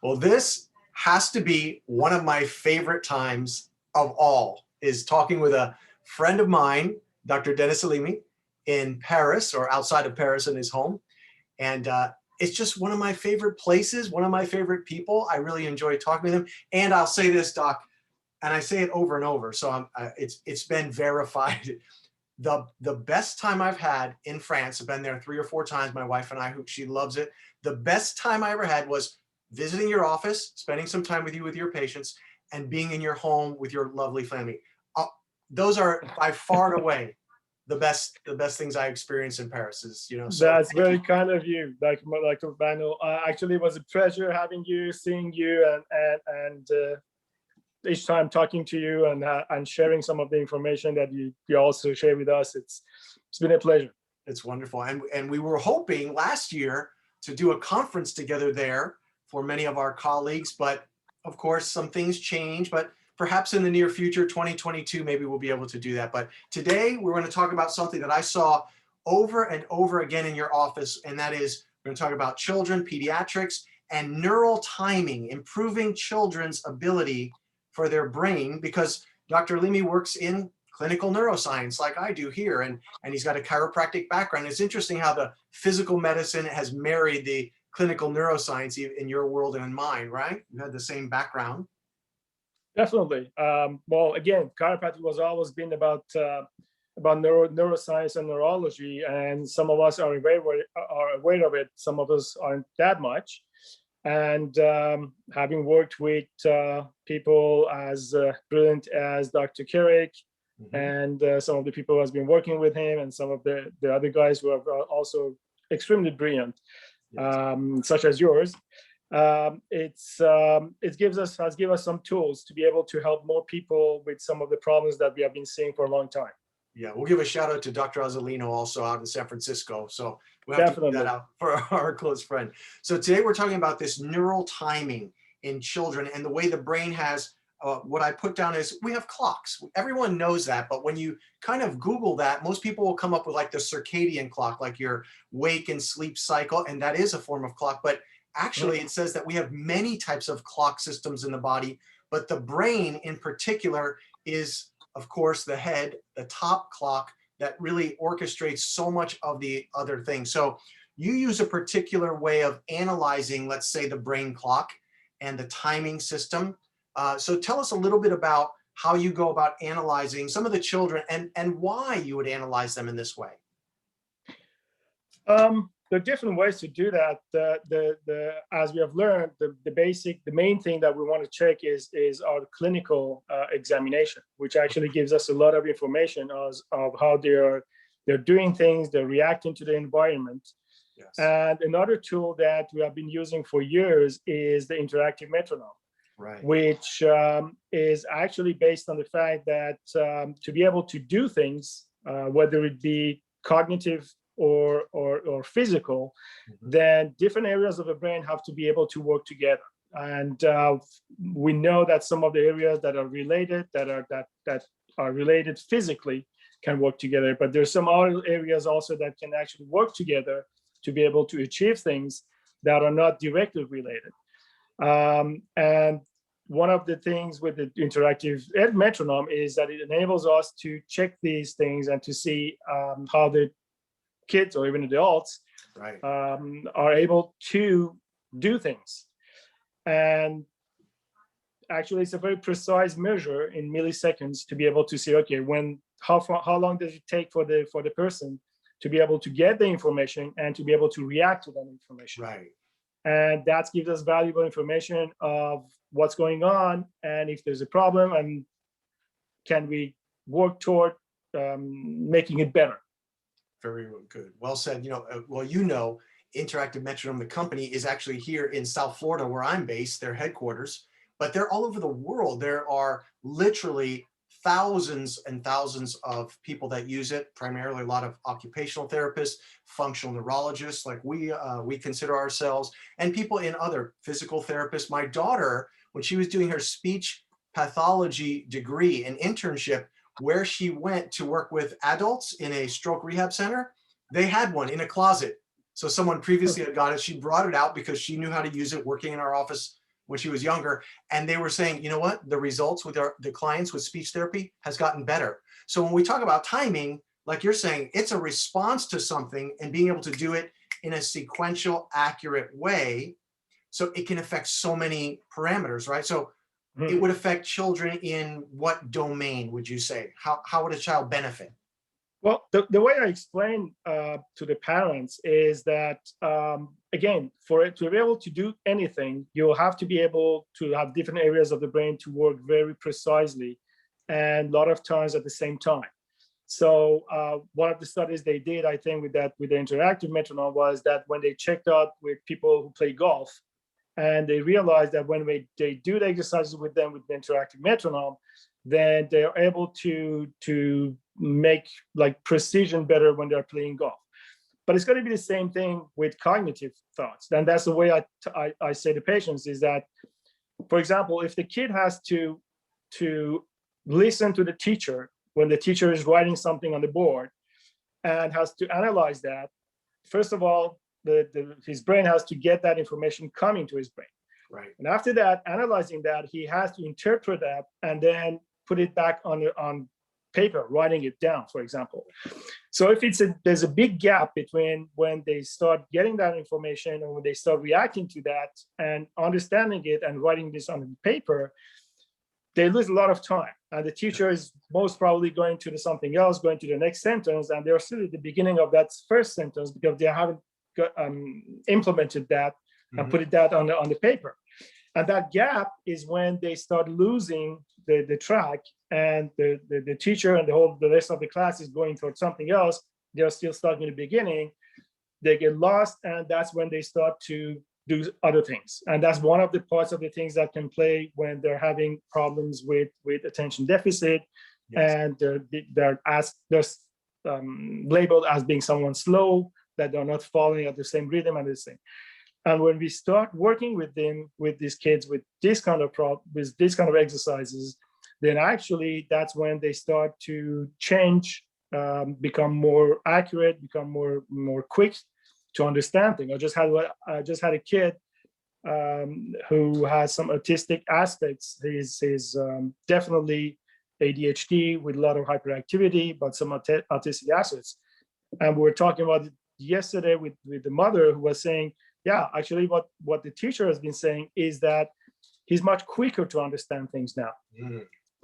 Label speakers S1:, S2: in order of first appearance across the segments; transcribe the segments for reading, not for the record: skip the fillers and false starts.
S1: Well, this has to be one of my favorite times of all, is talking with a friend of mine, Dr. Dennis Alemi, in Paris or outside of Paris in his home. And it's just one of my favorite places, one of my favorite people. I really enjoy talking with him. And I'll say this, Doc, and I say it over and over, so it's been verified. The best time I've had in France, I've been there 3 or 4 times, my wife and I, who she loves it. The best time I ever had was visiting your office, spending some time with you with your patients, and being in your home with your lovely family. Those are by far and away the best things I experienced in Paris. Is, you know, so
S2: that's very kind of you, Dr. Bagnell. Actually, it was a pleasure having you, seeing you, and each time talking to you and sharing some of the information that you also share with us. It's been a pleasure.
S1: It's wonderful. And we were hoping last year to do a conference together there for many of our colleagues, but of course some things change, but perhaps in the near future, 2022, maybe we'll be able to do that. But today we're going to talk about something that I saw over and over again in your office, and that is, we're going to talk about children, pediatrics, and neural timing, improving children's ability for their brain, because Dr. Alemi works in clinical neuroscience like I do here, and he's got a chiropractic background. It's interesting how the physical medicine has married the clinical neuroscience in your world and in mine, right? You had the same background.
S2: Definitely. Well, again, chiropractic was always been about neuroscience and neurology, and some of us are aware of it. Some of us aren't that much. And having worked with people as brilliant as Dr. Carrick, and some of the people who has been working with him, and some of the other guys who are also extremely brilliant, such as yours, it has given us some tools to be able to help more people with some of the problems that we have been seeing for a long time.
S1: Yeah, we'll give a shout out to Dr. Azzolino also out in San Francisco. So we'll have to put that out for our close friend. So today we're talking about this neural timing in children and the way the brain has, what I put down is, we have clocks. Everyone knows that, but when you kind of Google that, most people will come up with like the circadian clock, like your wake and sleep cycle, and that is a form of clock. But actually it says that we have many types of clock systems in the body, but the brain in particular is, of course, the head, the top clock that really orchestrates so much of the other things. So you use a particular way of analyzing, let's say, the brain clock and the timing system. So tell us a little bit about how you go about analyzing some of the children and why you would analyze them in this way.
S2: There are different ways to do that. As we have learned, the main thing that we want to check is our clinical examination, which actually gives us a lot of information of how they're doing things, they're reacting to the environment. Yes. And another tool that we have been using for years is the interactive metronome, right, which is actually based on the fact that to be able to do things, whether it be cognitive or physical, then different areas of the brain have to be able to work together. And we know that some of the areas that are related, that are related physically, can work together. But there's some other areas also that can actually work together to be able to achieve things that are not directly related. And one of the things with the interactive metronome is that it enables us to check these things and to see how the kids or even adults are able to do things. And actually, it's a very precise measure in milliseconds to be able to see, okay, how long does it take for the person to be able to get the information and to be able to react to that information. Right. And that gives us valuable information of what's going on, and if there's a problem, and can we work toward making it better.
S1: Very good. Well said. Interactive Metronome, the company, is actually here in South Florida, where I'm based, their headquarters, but they're all over the world. There are literally thousands and thousands of people that use it, primarily a lot of occupational therapists, functional neurologists, like we consider ourselves, and people in other physical therapists. My daughter, when she was doing her speech pathology degree and internship, where she went to work with adults in a stroke rehab center, they had one in a closet. So someone previously had got it. She brought it out because she knew how to use it working in our office when she was younger, and they were saying, you know what, the results with the clients with speech therapy has gotten better. So when we talk about timing, like you're saying, it's a response to something and being able to do it in a sequential, accurate way. So it can affect so many parameters, right? So it would affect children in what domain, would you say? How would a child benefit?
S2: Well, the way I explain to the parents is that, again, for it to be able to do anything, you'll have to be able to have different areas of the brain to work very precisely and a lot of times at the same time. So one of the studies they did, I think, with the interactive metronome was that when they checked out with people who play golf, and they realized that when they do the exercises with them with the interactive metronome, then they're able to make like precision better when they're playing golf. But it's going to be the same thing with cognitive thoughts. And that's the way I say to patients is that, for example, if the kid has to listen to the teacher when the teacher is writing something on the board and has to analyze that, first of all, his brain has to get that information coming to his brain.
S1: Right. And
S2: after that, analyzing that, he has to interpret that and then put it back on paper, writing it down, for example. So if there's a big gap between when they start getting that information and when they start reacting to that and understanding it and writing this on paper, they lose a lot of time. And the teacher is most probably going to something else, going to the next sentence, and they're still at the beginning of that first sentence because they haven't implemented that and put that on the paper. And that gap is when they start losing the track, and the teacher and the rest of the class is going towards something else. They're still stuck in the beginning. They get lost, and that's when they start to do other things. And that's one of the parts of the things that can play when they're having problems with attention deficit. Yes. And they're labeled as being someone slow, that they're not following at the same rhythm and the same. And when we start working with them, with these kids, with this kind of exercises, then actually that's when they start to change, become more accurate, become more quick to understand things. I just had a kid who has some autistic aspects. He's definitely ADHD with a lot of hyperactivity, but some autistic aspects. And we were talking about it yesterday with the mother, who was saying, yeah, actually what the teacher has been saying is that he's much quicker to understand things now.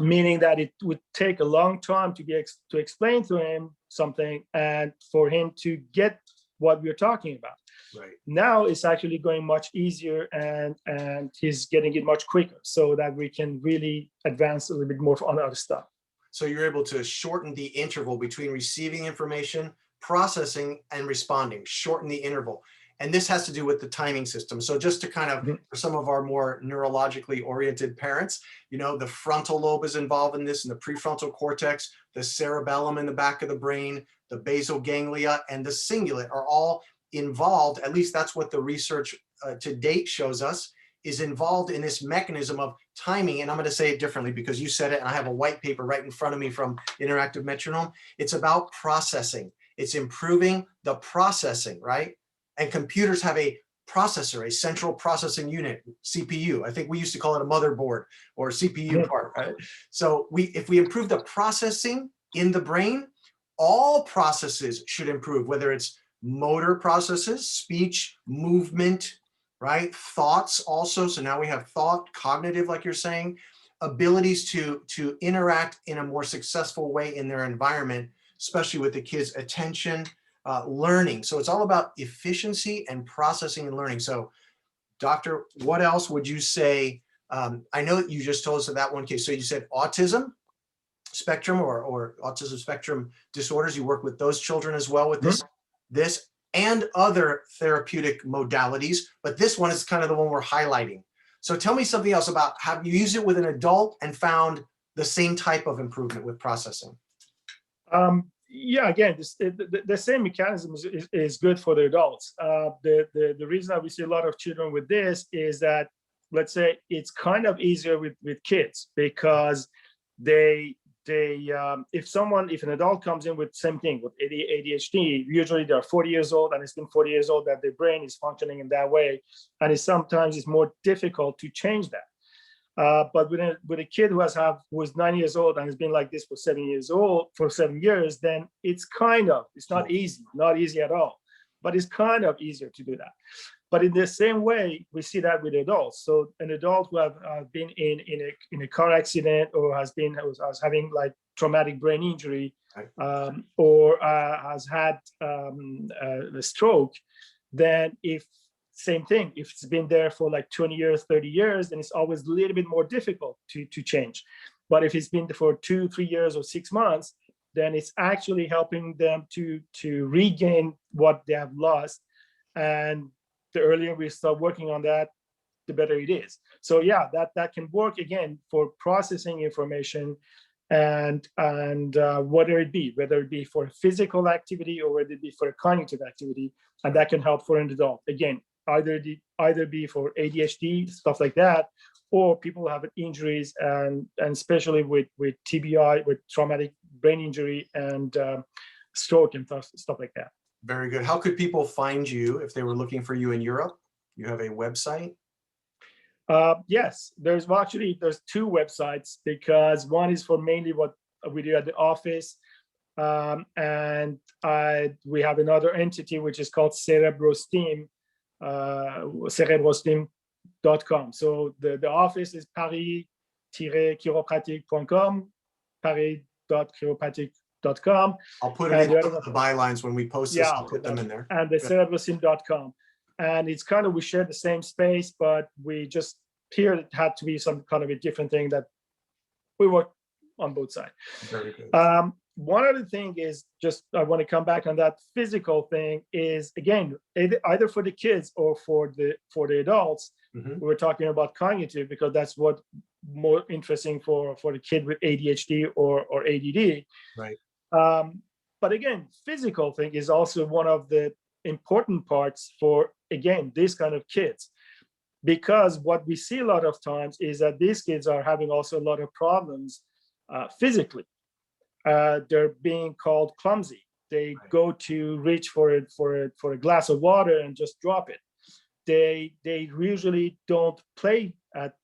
S2: Meaning that it would take a long time to explain to him something and for him to get what we're talking about. Right. Now it's actually going much easier, and he's getting it much quicker, so that we can really advance a little bit more on other stuff.
S1: So you're able to shorten the interval between receiving information, processing, and responding, shorten the interval. And this has to do with the timing system. So just to kind of, for some of our more neurologically oriented parents, the frontal lobe is involved in this, and the prefrontal cortex, the cerebellum in the back of the brain, the basal ganglia, and the cingulate are all involved. At least that's what the research to date shows us is involved in this mechanism of timing. And I'm going to say it differently because you said it, and I have a white paper right in front of me from Interactive Metronome. It's about processing. It's improving the processing, right? And computers have a processor, a central processing unit, CPU. I think we used to call it a motherboard or CPU part, right? So if we improve the processing in the brain, all processes should improve, whether it's motor processes, speech, movement, right? Thoughts also. So now we have thought, cognitive, like you're saying, abilities to interact in a more successful way in their environment, especially with the kids' attention, learning. So it's all about efficiency and processing and learning. So doctor, what else would you say? I know that you just told us that one case. So you said autism spectrum or autism spectrum disorders. You work with those children as well with this and other therapeutic modalities, but this one is kind of the one we're highlighting. So tell me something else about how you use it with an adult and found the same type of improvement with processing.
S2: Yeah, again, the same mechanism is good for the adults. The reason that we see a lot of children with this is that, let's say, it's kind of easier with kids because they if an adult comes in with same thing with ADHD, usually they're 40 years old, and it's been 40 years old that their brain is functioning in that way, and sometimes it's more difficult to change that. But with a kid who was 9 years old and has been like this for 7 years, then it's not easy at all, but it's kind of easier to do that. But in the same way, we see that with adults. So an adult who have been in a car accident, or was having like traumatic brain injury, or has had a stroke, then same thing, if it's been there for like 20 years, 30 years, then it's always a little bit more difficult to change. But if it's been there for 2, 3 years or 6 months, then it's actually helping them to regain what they have lost. And the earlier we start working on that, the better it is. So yeah, that can work again for processing information, and whether it be for physical activity or whether it be for a cognitive activity, and that can help for an adult. Again, either be for ADHD, stuff like that, or people who have injuries, and especially with TBI, with traumatic brain injury and stroke and stuff like that.
S1: Very good. How could people find you if they were looking for you in Europe? You have a website?
S2: Yes, there's 2 websites, because one is for mainly what we do at the office, and we have another entity which is called CerebroSteam, cerebrostem.com. So the office is paris-chiropratique.com, paris.chiropratique.com.
S1: I'll put them in the bylines when we post this. I'll put them in there.
S2: And the cerebrostem.com. And it's we share the same space, but we just here it had to be some kind of a different thing that we work on both sides.
S1: Very good.
S2: One other thing is I want to come back on that physical thing is, again, either for the kids or for the adults. We're talking about cognitive, because that's what more interesting for the kid with ADHD or ADD.
S1: Right.
S2: But again, physical thing is also one of the important parts for, again, this kind of kids, because what we see a lot of times is that these kids are having also a lot of problems physically. They're being called clumsy. They go to reach for a glass of water and just drop it. They usually don't play at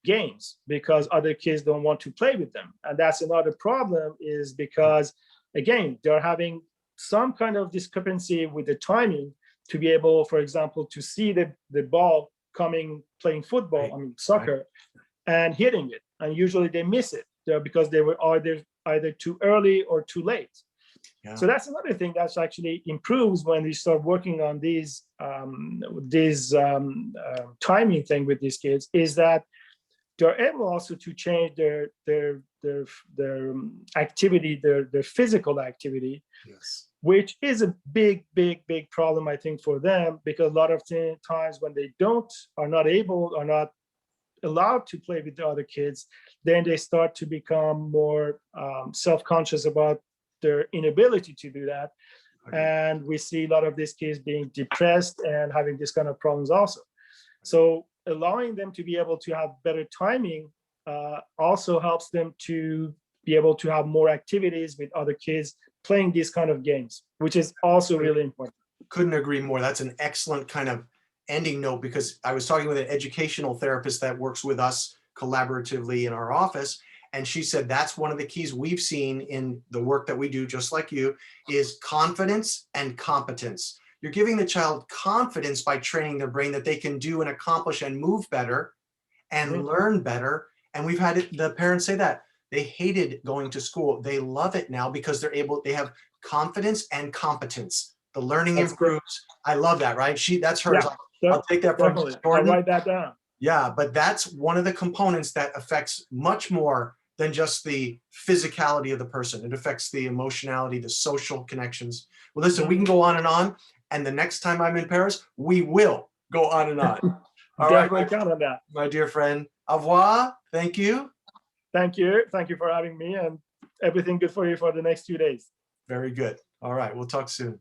S2: games because other kids don't want to play with them. And that's another problem, is because, again, they're having some kind of discrepancy with the timing to be able, for example, to see the ball playing football, soccer, and hitting it. And usually they miss it because they were either too early or too late. Yeah. So that's another thing that's actually improves when we start working on these timing thing with these kids, is that they're able also to change their activity, their physical activity.
S1: Yes.
S2: Which is a big problem, I think, for them, because a lot of times when they are not allowed to play with the other kids, then they start to become more self-conscious about their inability to do that. Okay. And we see a lot of these kids being depressed and having this kind of problems also. So allowing them to be able to have better timing also helps them to be able to have more activities with other kids playing these kind of games, which is also really important.
S1: Couldn't agree more. That's an excellent kind of ending note, because I was talking with an educational therapist that works with us collaboratively in our office, and she said that's one of the keys we've seen in the work that we do, just like you, is confidence and competence. You're giving the child confidence by training their brain that they can do and accomplish and move better and learn better. And we've had the parents say that they hated going to school. They love it now because they have confidence and competence. The learning improves. I love that, right? That's hers. Yeah, I'll take that from Jordan.
S2: I'll write that down.
S1: Yeah, but that's one of the components that affects much more than just the physicality of the person. It affects the emotionality, the social connections. Well, listen, we can go on, and the next time I'm in Paris, we will go on and on. All
S2: right, count on that.
S1: My dear friend. Au revoir. Thank you.
S2: Thank you. Thank you for having me, and everything good for you for the next 2 days.
S1: Very good. All right, we'll talk soon.